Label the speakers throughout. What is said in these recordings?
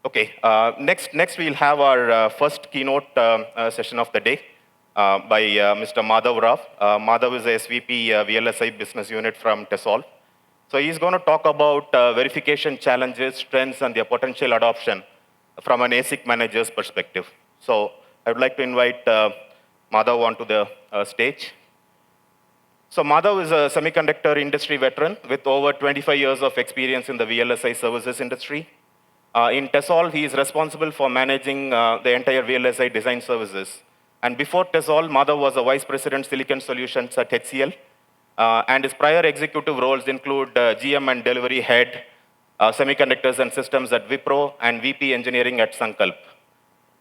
Speaker 1: Okay, next we'll have our first keynote session of the day by Mr. Madhav Rao. Madhav is a SVP VLSI business unit from Tessolve. So he's going to talk about verification challenges, trends, and their potential adoption from an ASIC manager's perspective. So I would like to invite Madhav onto the stage. So Madhav is a semiconductor industry veteran with over 25 years of experience in the VLSI services industry. In Tessolve, he is responsible for managing the entire VLSI design services. And before Tessolve, Madhav was a vice president Silicon Solutions at HCL. And his prior executive roles include GM and delivery head, semiconductors and systems at Wipro, and VP engineering at Sankalp.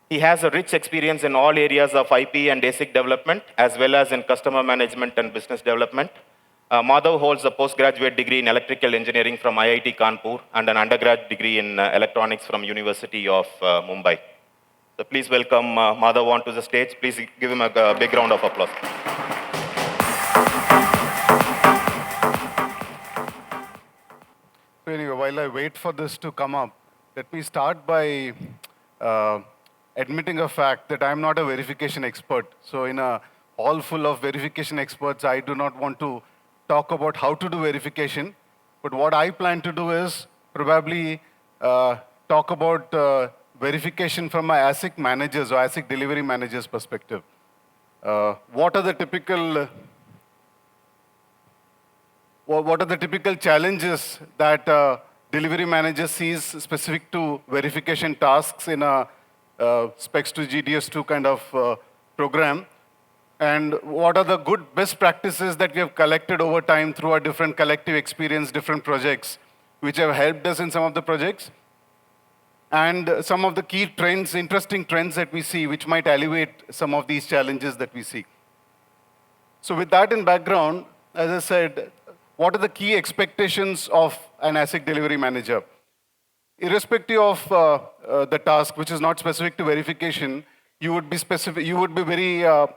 Speaker 1: He has a rich experience in all areas of IP and ASIC development, as well as in customer management and business development. Madhav holds a postgraduate degree in electrical engineering from IIT Kanpur and an undergrad degree in electronics from University of Mumbai. So please welcome Madhav onto the stage. Please give him a big round of applause.
Speaker 2: So anyway, while I wait for this to come up, let me start by admitting a fact that I'm not a verification expert. So in a hall full of verification experts, I do not want to talk about how to do verification. But what I plan to do is probably talk about verification from my ASIC managers or ASIC delivery managers perspective. What are the typical challenges that delivery manager sees specific to verification tasks in a Specs to GDS2 kind of program? And what are the good best practices that we have collected over time through our different collective experience, different projects, which have helped us in some of the projects? And some of the key trends, interesting trends that we see, which might alleviate some of these challenges that we see. So with that in background, as I said, what are the key expectations of an ASIC delivery manager? Irrespective of the task, which is not specific to verification, you would be very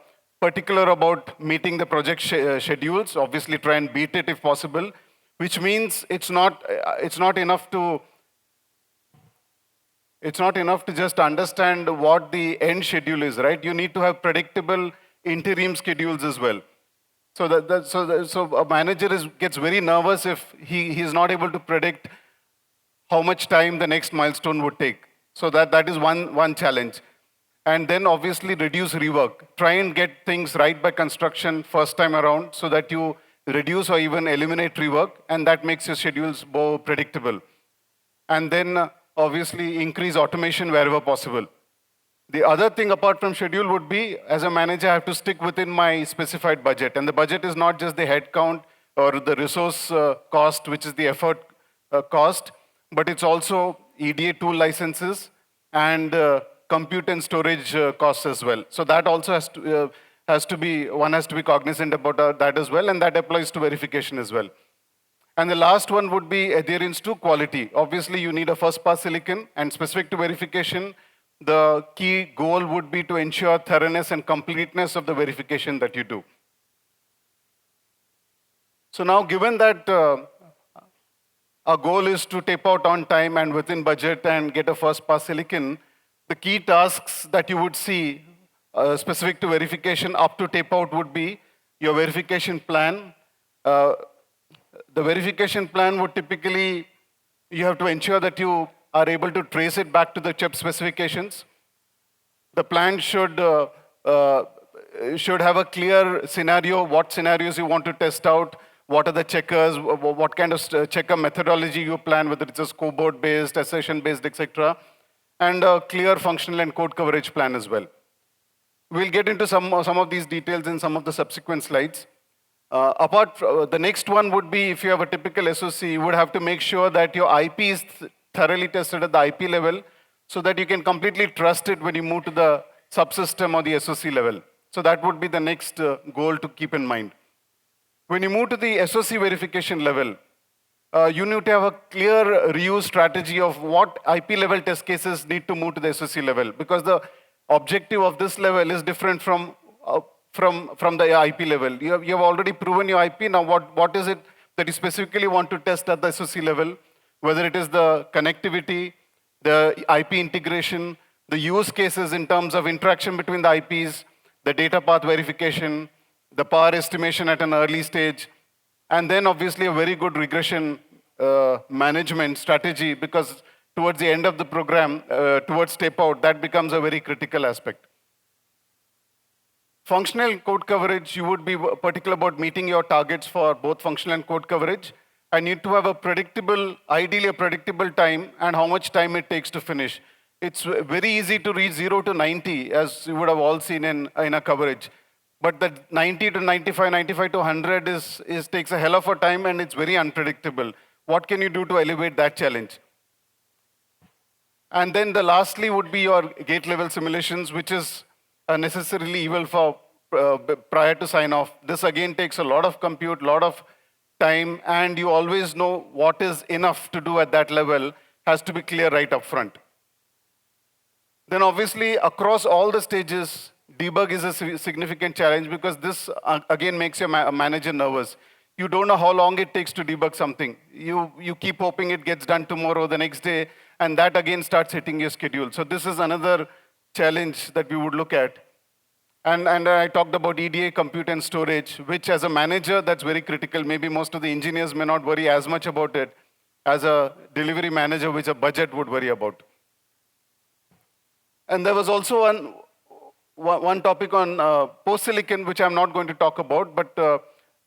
Speaker 2: particular about meeting the project schedules. Obviously, try and beat it if possible, which means it's not enough to just understand what the end schedule is, right? You need to have predictable interim schedules as well. So a manager gets very nervous if he is not able to predict how much time the next milestone would take. So that is one challenge. And then obviously reduce rework. Try and get things right by construction first time around so that you reduce or even eliminate rework, and that makes your schedules more predictable. And then obviously increase automation wherever possible. The other thing apart from schedule would be, as a manager, I have to stick within my specified budget. And the budget is not just the head count or the resource cost, which is the effort cost, but it's also EDA tool licenses and compute and storage costs as well. So that also one has to be cognizant about that as well, and that applies to verification as well. And the last one would be adherence to quality. Obviously, you need a first-pass silicon, and specific to verification, the key goal would be to ensure thoroughness and completeness of the verification that you do. So now, given that our goal is to tape out on time and within budget and get a first-pass silicon, the key tasks that you would see specific to verification up to tape out would be your verification plan. The verification plan would typically, you have to ensure that you are able to trace it back to the chip specifications. The plan should have a clear scenario, what scenarios you want to test out, what are the checkers, what kind of checker methodology you plan, whether it's a scoreboard-based, assertion-based, etc., and a clear functional and code coverage plan as well. We'll get into some of these details in some of the subsequent slides. The next one would be, if you have a typical SoC, you would have to make sure that your IP is thoroughly tested at the IP level so that you can completely trust it when you move to the subsystem or the SoC level. So that would be the next goal to keep in mind. When you move to the SoC verification level, you need to have a clear reuse strategy of what IP level test cases need to move to the SoC level, because the objective of this level is different from the IP level. You have already proven your IP. Now what is it that you specifically want to test at the SoC level? Whether it is the connectivity, the IP integration, the use cases in terms of interaction between the IPs, the data path verification, the power estimation at an early stage, and then obviously a very good regression management strategy, because towards the end of the program, towards tape out, that becomes a very critical aspect. Functional code coverage, you would be particular about meeting your targets for both functional and code coverage. I need to have a predictable, ideally a predictable time and how much time it takes to finish. It's very easy to reach 0 to 90, as you would have all seen in a coverage. But the 90 to 95, 95 to 100 takes a hell of a time, and it's very unpredictable. What can you do to elevate that challenge? And then the lastly would be your gate level simulations, which is necessarily evil for prior to sign off. This again takes a lot of compute, lot of time, and you always know what is enough to do at that level has to be clear right up front. Then obviously across all the stages, debug is a significant challenge, because this again makes your manager nervous. You don't know how long it takes to debug something. You keep hoping it gets done tomorrow, the next day, and that again starts hitting your schedule. So this is another challenge that we would look at. And I talked about EDA, compute and storage, which as a manager, that's very critical. Maybe most of the engineers may not worry as much about it as a delivery manager, which a budget would worry about. And there was also one topic on post-silicon, which I'm not going to talk about, but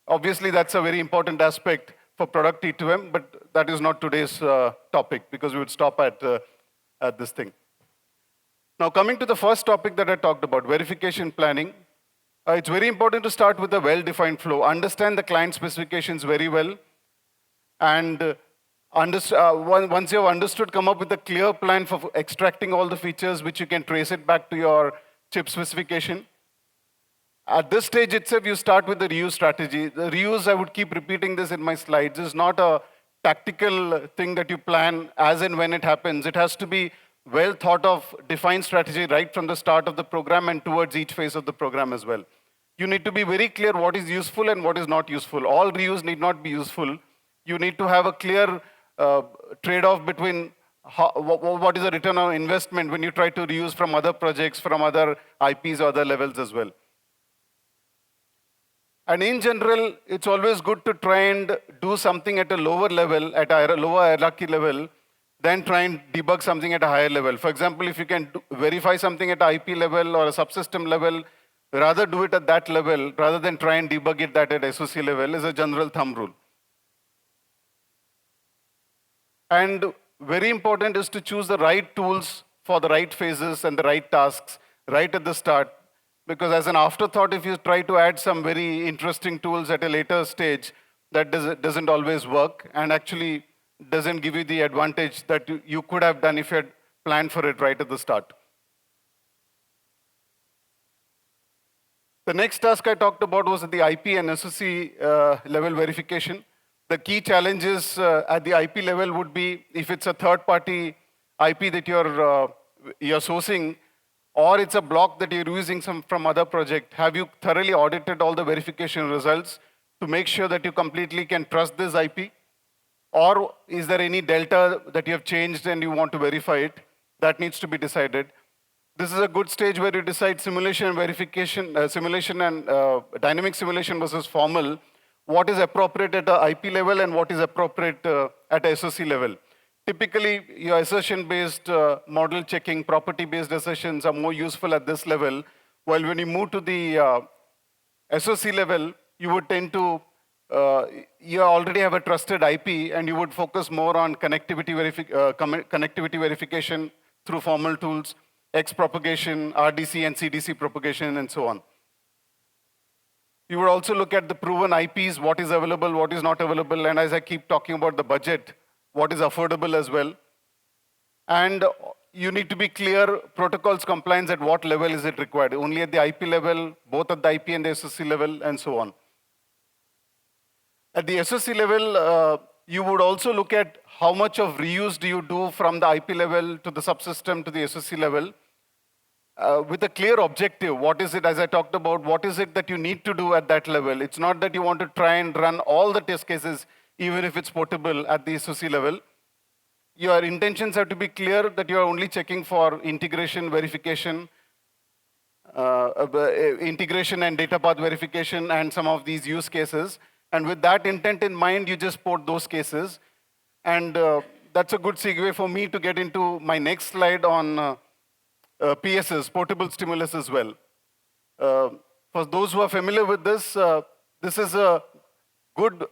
Speaker 2: obviously that's a very important aspect for product E2M, but that is not today's topic, because we would stop at this thing. Now, coming to the first topic that I talked about, verification planning, it's very important to start with a well-defined flow. Understand the client specifications very well, and once you have understood, come up with a clear plan for extracting all the features, which you can trace it back to your chip specification. At this stage itself, you start with the reuse strategy. The reuse, I would keep repeating this in my slides, is not a tactical thing that you plan as and when it happens. It has to be well thought of, defined strategy right from the start of the program and towards each phase of the program as well. You need to be very clear what is useful and what is not useful. All reuse need not be useful. You need to have a clear trade-off between what is the return on investment when you try to reuse from other projects, from other IPs or other levels as well. And in general, it's always good to try and do something at a lower level, at a lower hierarchy level, then try and debug something at a higher level. For example, if you can verify something at an IP level or a subsystem level, rather do it at that level rather than try and debug it at SoC level, is a general thumb rule. And very important is to choose the right tools for the right phases and the right tasks right at the start. Because as an afterthought, if you try to add some very interesting tools at a later stage, that doesn't always work, and actually doesn't give you the advantage that you could have done if you had planned for it right at the start. The next task I talked about was at the IP and SoC level verification. The key challenges at the IP level would be if it's a third-party IP that you're sourcing, or it's a block that you're using from other project. Have you thoroughly audited all the verification results to make sure that you completely can trust this IP? Or is there any delta that you have changed and you want to verify it? That needs to be decided. This is a good stage where you decide simulation and verification, simulation and dynamic simulation versus formal. What is appropriate at the IP level and what is appropriate at a SoC level. Typically, your assertion-based model checking, property-based assertions are more useful at this level, while when you move to the SoC level, you would tend to, you already have a trusted IP, and you would focus more on connectivity verification through formal tools, X propagation, RDC and CDC propagation, and so on. You would also look at the proven IPs, what is available, what is not available, and as I keep talking about the budget, what is affordable as well. And you need to be clear, protocols compliance at what level is it required, only at the IP level, both at the IP and the SoC level, and so on. At the SoC level, you would also look at how much of reuse do you do from the IP level to the subsystem to the SoC level, with a clear objective. What is it, as I talked about, what is it that you need to do at that level? It's not that you want to try and run all the test cases, even if it's portable at the SoC level. your intentions have to be clear that you are only checking for integration, verification, integration and data path verification and some of these use cases. And with that intent in mind, you just port those cases. And that's a good segue for me to get into my next slide on PSS, portable stimulus as well. For those who are familiar with this, this is a good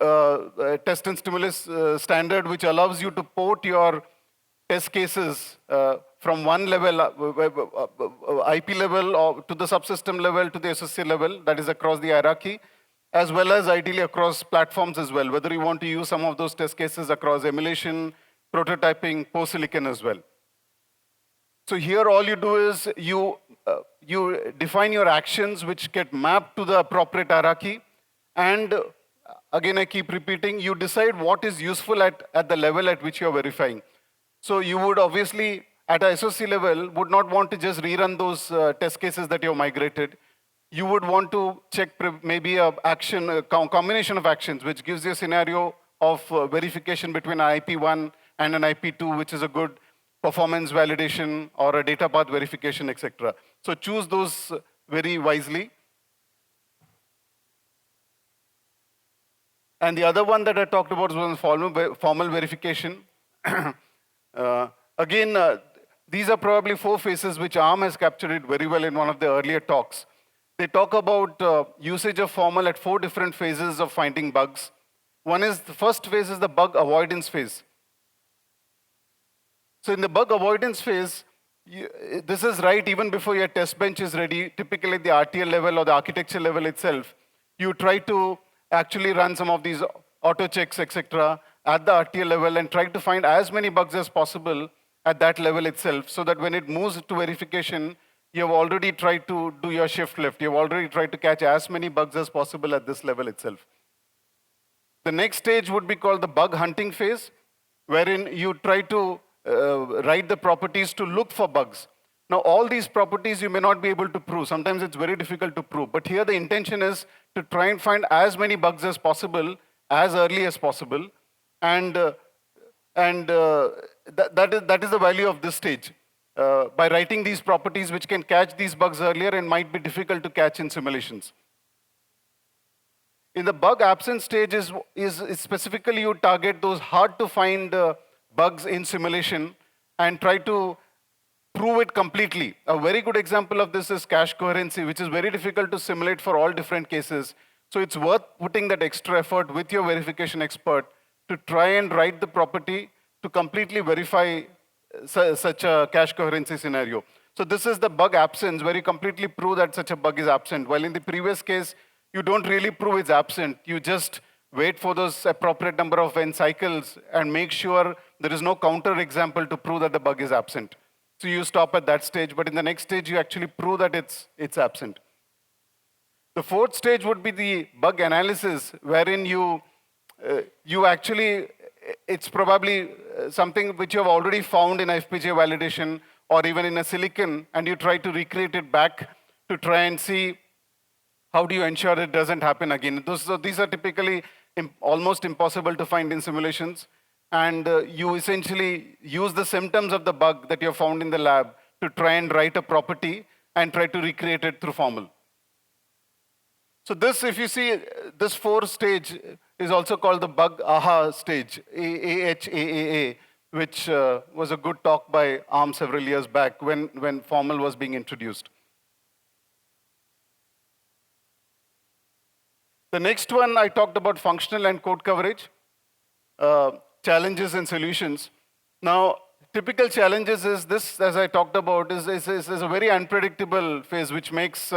Speaker 2: test and stimulus standard which allows you to port your test cases from one level, IP level, or to the subsystem level, to the SoC level, that is across the hierarchy, as well as ideally across platforms as well, whether you want to use some of those test cases across emulation, prototyping, post-silicon as well. So here all you do is you define your actions which get mapped to the appropriate hierarchy, and again I keep repeating, you decide what is useful at the level at which you're verifying. So you would obviously, at a SoC level, would not want to just rerun those test cases that you've migrated. You would want to check maybe a combination of actions, which gives you a scenario of verification between an IP1 and an IP2, which is a good performance validation or a data path verification, etc. So choose those very wisely. And the other one that I talked about was formal verification. Again, these are probably 4 phases which ARM has captured it very well in one of the earlier talks. They talk about usage of formal at 4 different phases of finding bugs. One is, the first phase is the bug avoidance phase. So in the bug avoidance phase, this is right even before your test bench is ready, typically at the RTL level or the architecture level itself. You try to actually run some of these auto checks, etc., at the RTL level and try to find as many bugs as possible at that level itself, so that when it moves to verification, you have already tried to do your shift left. You have already tried to catch as many bugs as possible at this level itself. The next stage would be called the bug hunting phase, wherein you try to write the properties to look for bugs. Now, all these properties you may not be able to prove. Sometimes it's very difficult to prove. But here the intention is to try and find as many bugs as possible, as early as possible. And that is the value of this stage. By writing these properties which can catch these bugs earlier and might be difficult to catch in simulations. In the bug absence stage is specifically you target those hard to find bugs in simulation and try to prove it completely. A very good example of this is cache coherency, which is very difficult to simulate for all different cases. So it's worth putting that extra effort with your verification expert to try and write the property to completely verify such a cache coherency scenario. So this is the bug absence, where you completely prove that such a bug is absent. While in the previous case, you don't really prove it's absent. You just wait for those appropriate number of n cycles and make sure there is no counter example to prove that the bug is absent. So you stop at that stage, but in the next stage, you actually prove that it's absent. The fourth stage would be the bug analysis, wherein you actually, it's probably something which you have already found in FPGA validation or even in a silicon, and you try to recreate it back to try and see how do you ensure it doesn't happen again. These are typically almost impossible to find in simulations. And you essentially use the symptoms of the bug that you have found in the lab to try and write a property and try to recreate it through formal. So this, if you see, this 4th stage is also called the bug AHA stage, AHAAA, which was a good talk by ARM several years back when formal was being introduced. The next one, I talked about functional and code coverage, challenges and solutions. Now, typical challenges is this, as I talked about, is a very unpredictable phase, which makes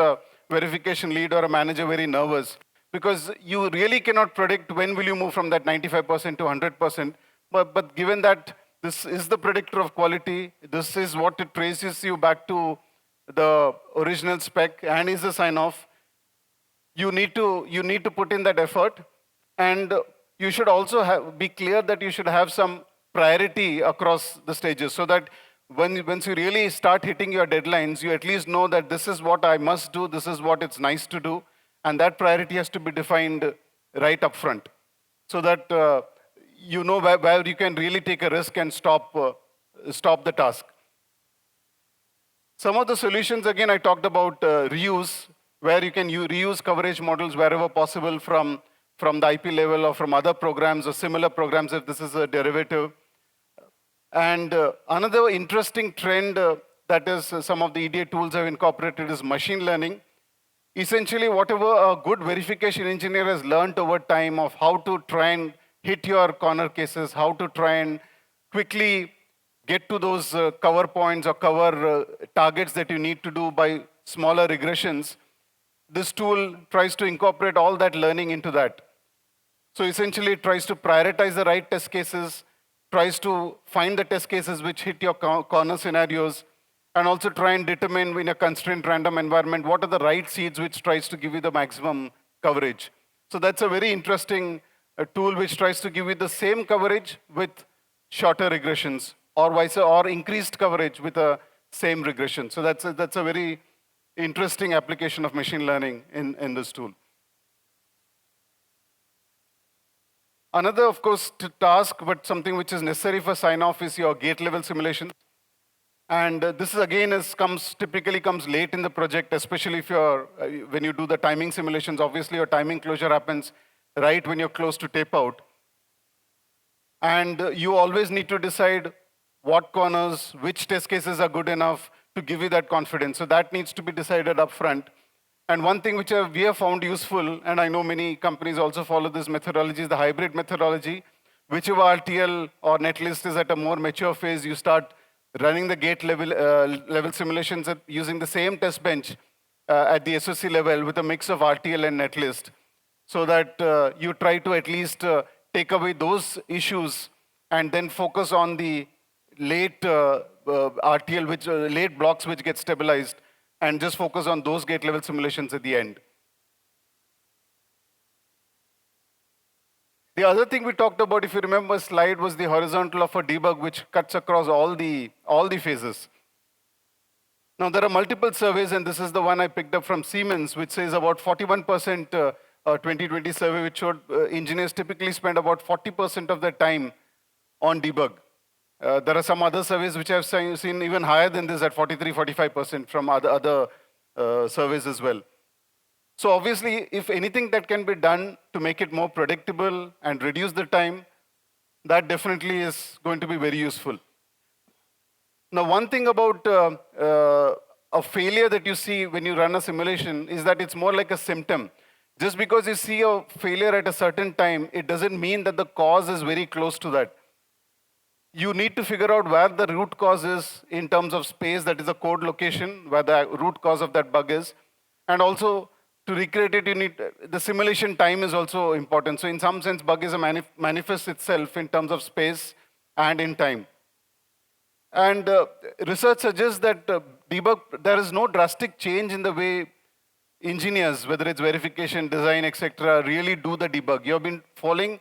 Speaker 2: verification lead or a manager very nervous, because you really cannot predict when will you move from that 95% to 100%. But given that this is the predictor of quality, this is what it traces you back to the original spec and is a sign-off, you need to put in that effort. And you should also be clear that you should have some priority across the stages, so that once you really start hitting your deadlines, you at least know that this is what I must do, this is what it's nice to do, and that priority has to be defined right up front, so that you know where you can really take a risk and stop the task. Some of the solutions, again, I talked about reuse, where you can reuse coverage models wherever possible from the IP level or from other programs or similar programs if this is a derivative. And another interesting trend that is some of the EDA tools have incorporated is machine learning. Essentially, whatever a good verification engineer has learned over time of how to try and hit your corner cases, how to try and quickly get to those cover points or cover targets that you need to do by smaller regressions, this tool tries to incorporate all that learning into that. So essentially, it tries to prioritize the right test cases, tries to find the test cases which hit your corner scenarios, and also try and determine in a constrained random environment what are the right seeds which tries to give you the maximum coverage. So that's a very interesting tool which tries to give you the same coverage with shorter regressions, or or increased coverage with a same regression. So that's a very interesting application of machine learning in this tool. Another, of course, task, but something which is necessary for sign-off is your gate-level simulation. And this is again typically comes late in the project, especially if you're when you do the timing simulations. Obviously, your timing closure happens right when you're close to tape out, and you always need to decide what corners, which test cases are good enough to give you that confidence. So that needs to be decided up front. And one thing which we have found useful, and I know many companies also follow this methodology, is the hybrid methodology. Whichever RTL or netlist is at a more mature phase, you start running the gate level simulations using the same test bench at the SoC level with a mix of RTL and netlist, so that you try to at least take away those issues and then focus on the late RTL, late blocks which get stabilized, and just focus on those gate level simulations at the end. The other thing we talked about, if you remember slide, was the horizontal of a debug, which cuts across all the phases. Now, there are multiple surveys, and this is the one I picked up from Siemens, which says about 41%, 2020 survey, which showed engineers typically spend about 40% of their time on debug. There are some other surveys which I've seen even higher than this at 43, 45% from other surveys as well. So obviously, if anything that can be done to make it more predictable and reduce the time, that definitely is going to be very useful. Now, one thing about a failure that you see when you run a simulation is that it's more like a symptom. Just because you see a failure at a certain time, it doesn't mean that the cause is very close to that. You need to figure out where the root cause is in terms of space, that is a code location, where the root cause of that bug is. And also, to recreate it, you need the simulation time is also important. So in some sense, bug is manifests itself in terms of space and in time. And research suggests that there is no drastic change in the way engineers, whether it's verification, design, etc., really do the debug. You've been following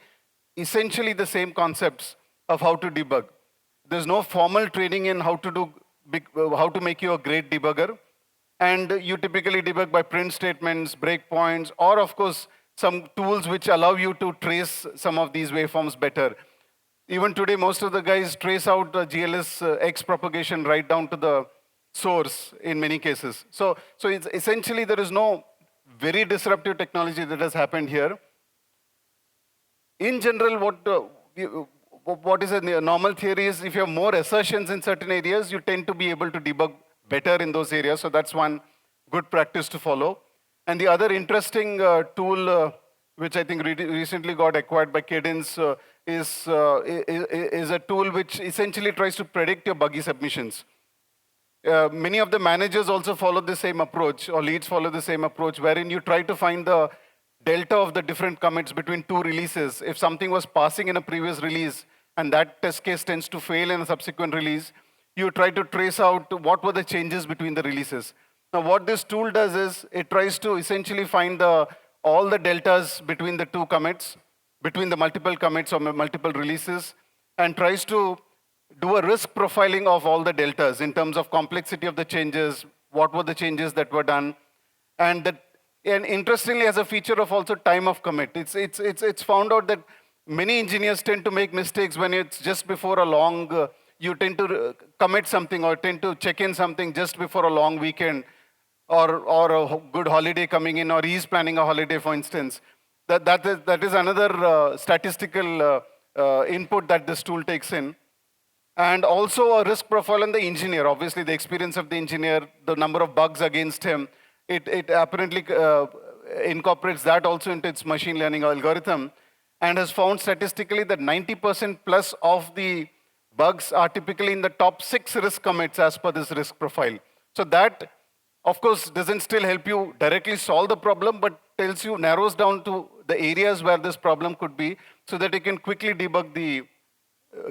Speaker 2: essentially the same concepts of how to debug. There's no formal training in how to make you a great debugger. And you typically debug by print statements, breakpoints, or of course, some tools which allow you to trace some of these waveforms better. Even today, most of the guys trace out the GLS X propagation right down to the source in many cases. So it's essentially, there is no very disruptive technology that has happened here. In general, what is a normal theory is if you have more assertions in certain areas, you tend to be able to debug better in those areas. So that's one good practice to follow. And the other interesting tool, which I think recently got acquired by Cadence, is a tool which essentially tries to predict your buggy submissions. Many of the managers also follow the same approach, or leads follow the same approach, wherein you try to find the delta of the different commits between two releases. If something was passing in a previous release, and that test case tends to fail in a subsequent release, you try to trace out what were the changes between the releases. Now, what this tool does is, it tries to essentially find all the deltas between the two commits, between the multiple commits or multiple releases, and tries to do a risk profiling of all the deltas in terms of complexity of the changes, what were the changes that were done, and interestingly, as a feature of also time of commit. It's found out that many engineers tend to make mistakes when it's just before a long, you tend to commit something or tend to check in something just before a long weekend or a good holiday coming in, or he's planning a holiday, for instance. That is another statistical input that this tool takes in. And also a risk profile on the engineer, obviously the experience of the engineer, the number of bugs against him, it apparently incorporates that also into its machine learning algorithm, and has found statistically that 90% plus of the bugs are typically in the top 6 risk commits as per this risk profile. So that, of course, doesn't still help you directly solve the problem, but tells you, narrows down to the areas where this problem could be, so that you can quickly debug the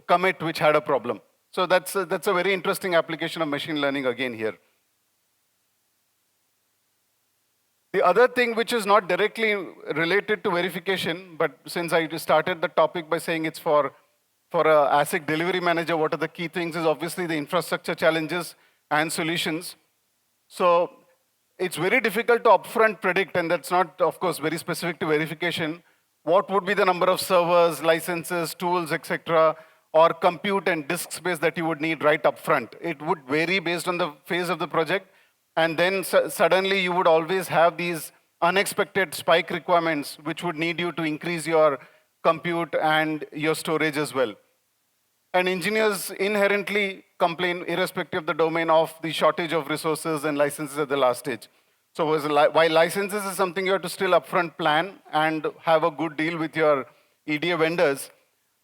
Speaker 2: commit which had a problem. So that's a very interesting application of machine learning again here. The other thing which is not directly related to verification, but since I started the topic by saying it's for a ASIC delivery manager, what are the key things is obviously the infrastructure challenges and solutions. So it's very difficult to upfront predict, and that's not, of course, very specific to verification, what would be the number of servers, licenses, tools, etc., or compute and disk space that you would need right up front. It would vary based on the phase of the project, and then suddenly you would always have these unexpected spike requirements which would need you to increase your compute and your storage as well. And engineers inherently complain, irrespective of the domain, of the shortage of resources and licenses at the last stage. So while licenses is something you have to still upfront plan and have a good deal with your EDA vendors,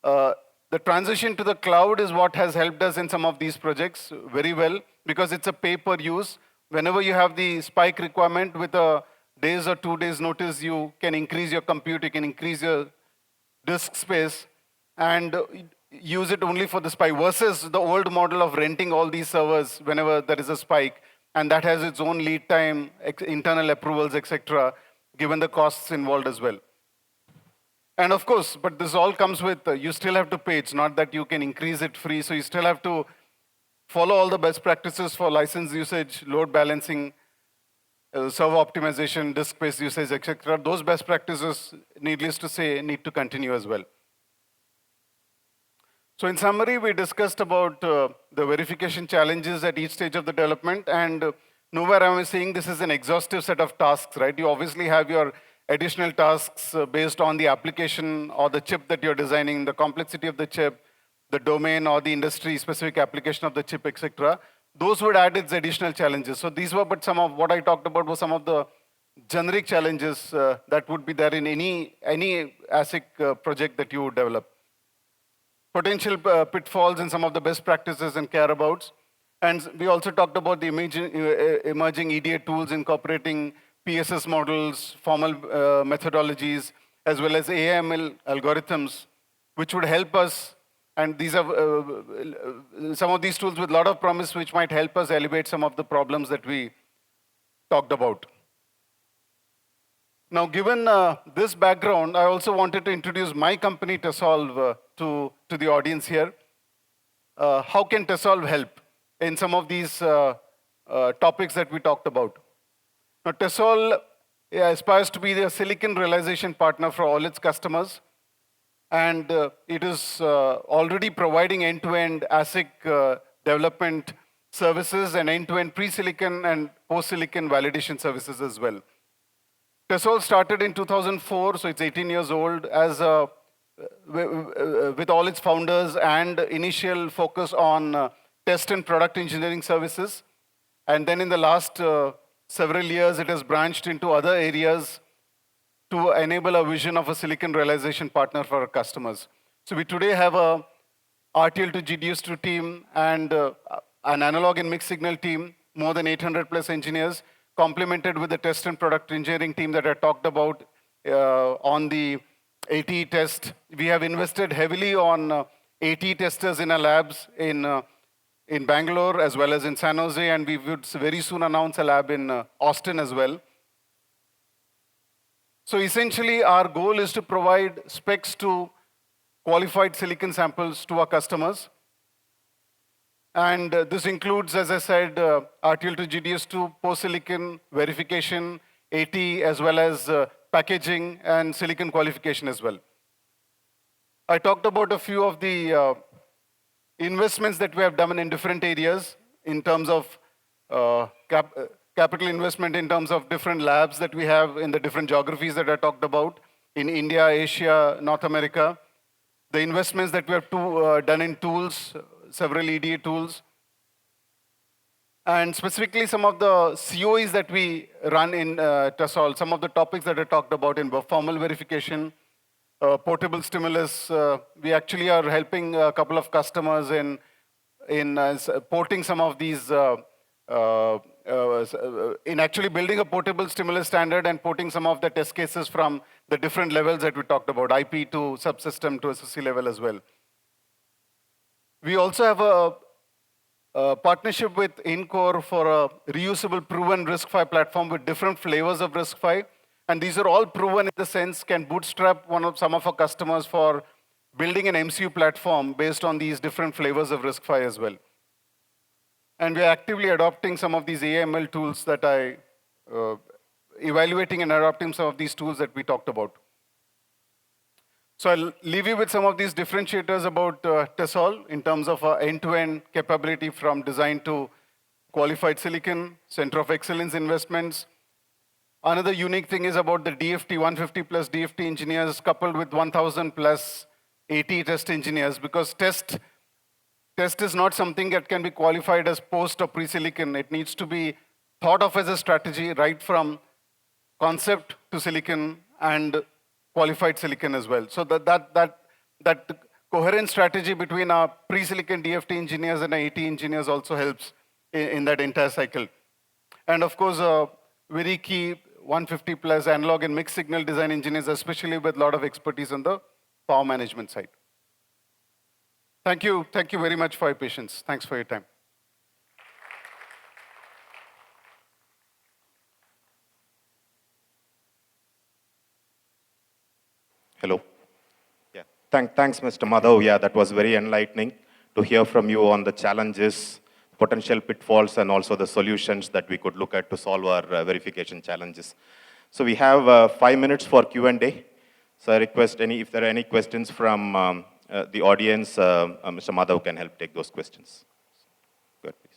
Speaker 2: the transition to the cloud is what has helped us in some of these projects very well, because it's a pay-per-use. Whenever you have the spike requirement with a days or 2 days notice, you can increase your compute, you can increase your disk space, and use it only for the spike, versus the old model of renting all these servers whenever there is a spike, and that has its own lead time, internal approvals, etc., given the costs involved as well. And of course, but this all comes with, you still have to pay. It's not that you can increase it free, so you still have to follow all the best practices for license usage, load balancing, server optimization, disk space usage, etc. Those best practices, needless to say, need to continue as well. So in summary, we discussed about the verification challenges at each stage of the development, and nowhere am I saying this is an exhaustive set of tasks, right? You obviously have your additional tasks based on the application or the chip that you're designing, the complexity of the chip, the domain or the industry-specific application of the chip, etc. Those would add its additional challenges. So these were, but some of what I talked about were some of the generic challenges that would be there in any ASIC project that you would develop. Potential pitfalls and some of the best practices and care-abouts. And we also talked about the emerging EDA tools incorporating PSS models, formal methodologies, as well as AML algorithms, which would help us. And these are some of these tools with a lot of promise, which might help us elevate some of the problems that we talked about. Now, given this background, I also wanted to introduce my company, Tessolve, to the audience here. How can Tessolve help in some of these topics that we talked about? Now, Tessolve aspires to be the silicon realization partner for all its customers. And it is already providing end-to-end ASIC development services and end-to-end pre-silicon and post-silicon validation services as well. Tessolve started in 2004, so it's 18 years old, as with all its founders and initial focus on test and product engineering services. And then in the last several years, it has branched into other areas to enable a vision of a silicon realization partner for our customers. So we today have a RTL to GDS2 team and an analog and mixed signal team, more than 800 plus engineers, complemented with the test and product engineering team that I talked about on the ATE test. We have invested heavily on ATE testers in our labs in Bangalore as well as in San Jose, and we would very soon announce a lab in Austin as well. So essentially, our goal is to provide specs to qualified silicon samples to our customers. And this includes, as I said, RTL to GDS2, post-silicon verification, AT, as well as packaging and silicon qualification as well. I talked about a few of the investments that we have done in different areas in terms of capital investment, in terms of different labs that we have in the different geographies that I talked about in India, Asia, North America. The investments that we have done in tools, several EDA tools, and specifically some of the COEs that we run in Tessolve, some of the topics that I talked about in formal verification, portable stimulus. We actually are helping a couple of customers in porting some of these, in actually building a portable stimulus standard and porting some of the test cases from the different levels that we talked about, IP to subsystem to SoC level as well. We also have a partnership with Incore for a reusable proven RISC-V platform with different flavors of RISC-V. And these are all proven in the sense can bootstrap some of our customers for building an MCU platform based on these different flavors of RISC-V as well. And we're actively adopting some of these AML tools that evaluating and adopting some of these tools that we talked about. So I'll leave you with some of these differentiators about Tessolve in terms of end-to-end capability from design to qualified silicon, center of excellence investments. Another unique thing is about the DFT, 150 plus DFT engineers coupled with 1,000 plus 80 test engineers, because test is not something that can be qualified as post or pre-silicon. It needs to be thought of as a strategy right from concept to silicon and qualified silicon as well. So that coherent strategy between our pre-silicon DFT engineers and our AT engineers also helps in that entire cycle. And of course, very key 150 plus analog and mixed signal design engineers, especially with a lot of expertise on the power management side. Thank you very much for your patience. Thanks for your time.
Speaker 1: Hello. Yeah. Thanks, Mr. Madhav. Yeah, that was very enlightening to hear from you on the challenges, potential pitfalls, and also the solutions that we could look at to solve our verification challenges. So we have 5 minutes for Q&A. So I request if there are any questions from the audience, Mr. Madhav can help take those questions. Go ahead, please.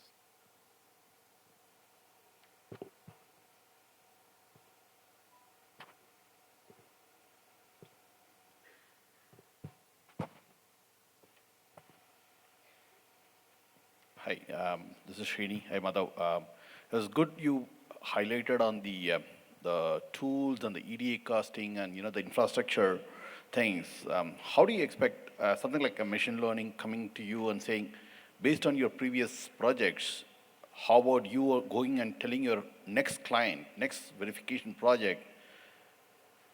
Speaker 3: Hi, this is Srini. Hi, Madhav. It was good you highlighted on the tools and the EDA costing and the infrastructure things. How do you expect something like a machine learning coming to you and saying, based on your previous projects, how about you are going and telling your next client, next verification project,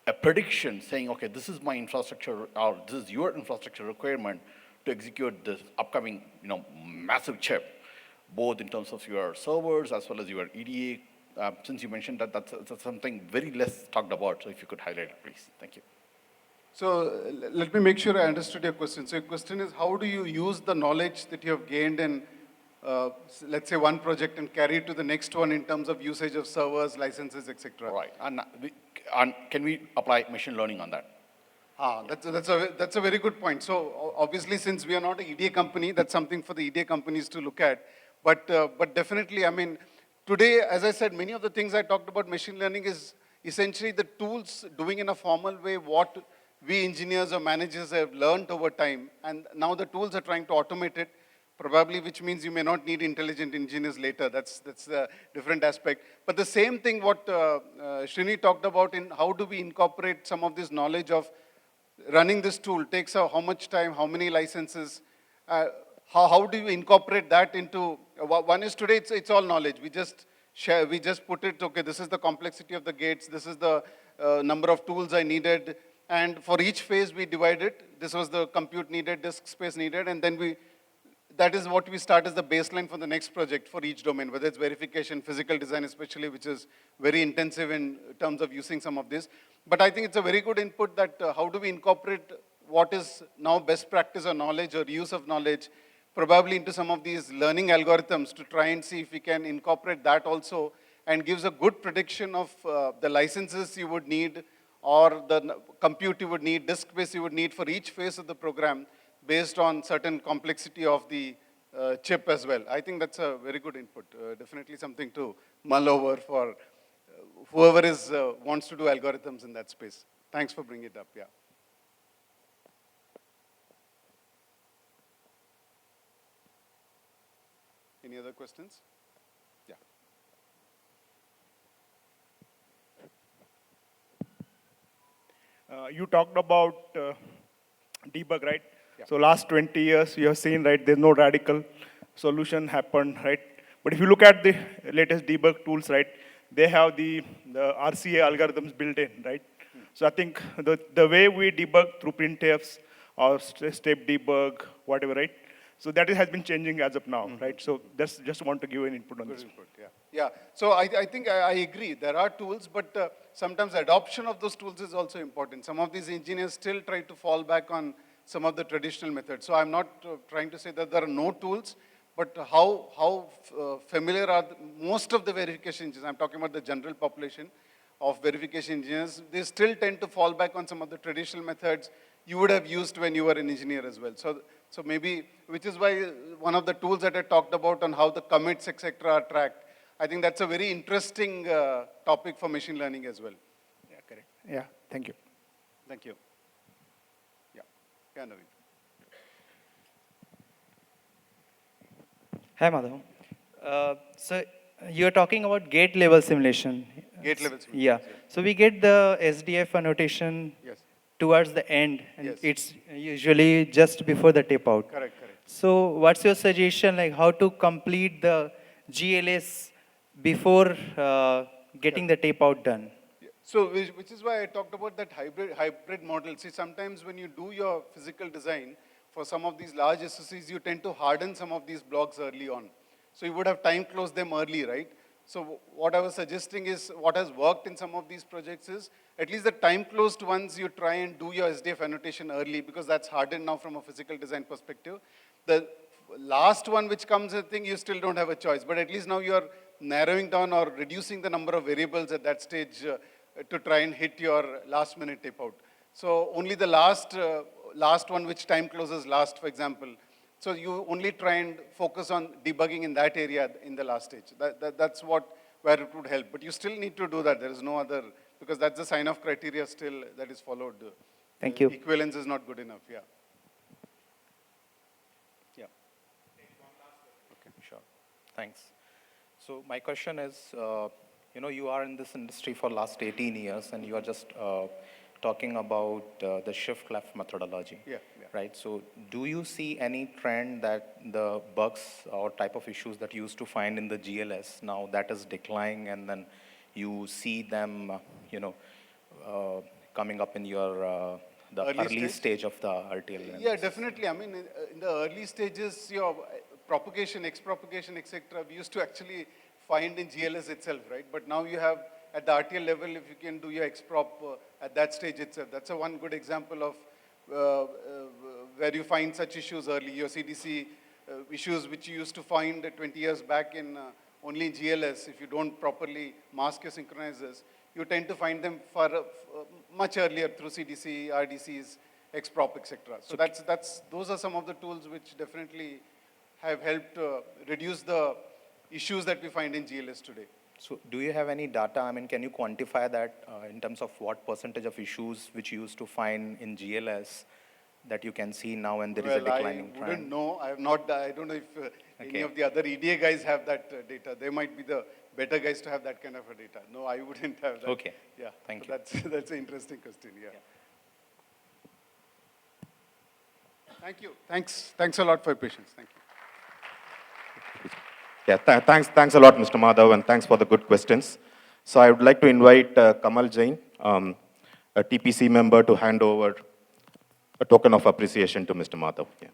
Speaker 3: a prediction saying, okay, this is my infrastructure, or this is your infrastructure requirement to execute this upcoming, massive chip, both in terms of your servers as well as your EDA. Since you mentioned that's something very less talked about, so if you could highlight it, please. Thank you.
Speaker 2: So let me make sure I understood your question. So your question is, how do you use the knowledge that you have gained in, let's say, one project and carry it to the next one in terms of usage of servers, licenses, etc.
Speaker 3: Right. And can we apply machine learning on that?
Speaker 2: That's a very good point. So obviously, since we are not an EDA company, that's something for the EDA companies to look at. But definitely, I mean, today, as I said, many of the things I talked about machine learning is essentially the tools doing in a formal way what we engineers or managers have learned over time. And now the tools are trying to automate it, probably, which means you may not need intelligent engineers later. That's a different aspect. But the same thing what Srini talked about in how do we incorporate some of this knowledge of running this tool takes how much time, how many licenses, how do you incorporate that into, one is today it's all knowledge. We just put it, okay, this is the complexity of the gates, this is the number of tools I needed, and for each phase we divide it. This was the compute needed, disk space needed, and then that is what we start as the baseline for the next project for each domain, whether it's verification, physical design especially, which is very intensive in terms of using some of this. But I think it's a very good input that how do we incorporate what is now best practice or knowledge or use of knowledge probably into some of these learning algorithms to try and see if we can incorporate that also, and gives a good prediction of the licenses you would need or the compute you would need, disk space you would need for each phase of the program based on certain complexity of the chip as well. I think that's a very good input. Definitely something to mull over for whoever wants to do algorithms in that space. Thanks for bringing it up, yeah. Any other questions? Yeah.
Speaker 4: You talked about debug, right?
Speaker 2: Yeah.
Speaker 4: So last 20 years, you have seen, right, there's no radical solution happened, right? But if you look at the latest debug tools, right, they have the RCA algorithms built in, right? So I think the way we debug through printfs or step debug, whatever, right? So that has been changing as of now, right? So just want to give an input on
Speaker 2: Good
Speaker 4: this.
Speaker 2: input, yeah. Yeah, so I think I agree. There are tools, but sometimes adoption of those tools is also important. Some of these engineers still try to fall back on some of the traditional methods. So I'm not trying to say that there are no tools, but how familiar are most of the verification engineers, I'm talking about the general population of verification engineers, they still tend to fall back on some of the traditional methods you would have used when you were an engineer as well. So maybe, which is why one of the tools that I talked about on how the commits, etc. are tracked, I think that's a very interesting topic for machine learning as well.
Speaker 4: Yeah, correct. Yeah, thank you.
Speaker 2: Thank you. Yeah, yeah, Naveen.
Speaker 5: Hi, Madhav. So you're talking about gate level simulation.
Speaker 2: Gate level simulation.
Speaker 5: Yeah. So we get the SDF annotation
Speaker 2: Yes.
Speaker 5: towards the end, and
Speaker 2: Yes.
Speaker 5: it's usually just before the tape out.
Speaker 2: Correct, correct.
Speaker 5: So what's your suggestion, like how to complete the GLS before getting the tape out done?
Speaker 2: So, which is why I talked about that hybrid model. See, sometimes when you do your physical design for some of these large SoCs, you tend to harden some of these blocks early on. So you would have time closed them early, right? So what I was suggesting is, what has worked in some of these projects is, at least the time closed ones, you try and do your SDF annotation early, because that's hardened now from a physical design perspective. The last one which comes, I think you still don't have a choice, but at least now you're narrowing down or reducing the number of variables at that stage to try and hit your last minute tape out. So only the last one which time closes last, for example. So you only try and focus on debugging in that area in the last stage. That's where it would help. But you still need to do that. There is no other, because that's the sign-off criteria still that is followed.
Speaker 5: Thank you.
Speaker 2: Equivalence is not good enough, yeah. Yeah.
Speaker 6: Okay, sure. Thanks. So my question is, you are in this industry for last 18 years, and you are just talking about the shift left methodology,
Speaker 2: Yeah.
Speaker 6: right? So do you see any trend that the bugs or type of issues that you used to find in the GLS, now that is declining, and then you see them, coming up in your the early stage of the RTL?
Speaker 2: Yeah, definitely. I mean, in the early stages, your propagation, X-propagation, etc., we used to actually find in GLS itself, right? But now you have, at the RTL level, if you can do your X-prop at that stage itself, that's a one good example of where you find such issues early. Your CDC issues which you used to find 20 years back in only in GLS, if you don't properly mask your synchronizers, you tend to find them much earlier through CDC, RDCs, X-prop, etc. So those are some of the tools which definitely have helped reduce the issues that we find in GLS today.
Speaker 6: So do you have any data? I mean, can you quantify that in terms of what percentage of issues which you used to find in GLS that you can see now when there is a declining trend?
Speaker 2: I wouldn't know. I don't know if any of the other EDA guys have that data. They might be the better guys to have that kind of a data. No, I wouldn't have that.
Speaker 6: Okay.
Speaker 2: Yeah.
Speaker 6: Thank
Speaker 2: you. That's an interesting question. Yeah. Thank you. Thanks a lot for your patience. Thank you.
Speaker 1: Yeah, thanks a lot, Mr. Madhav, and thanks for the good questions. So I would like to invite Kamal Jain, a TPC member, to hand over a token of appreciation to Mr. Madhav. Yeah.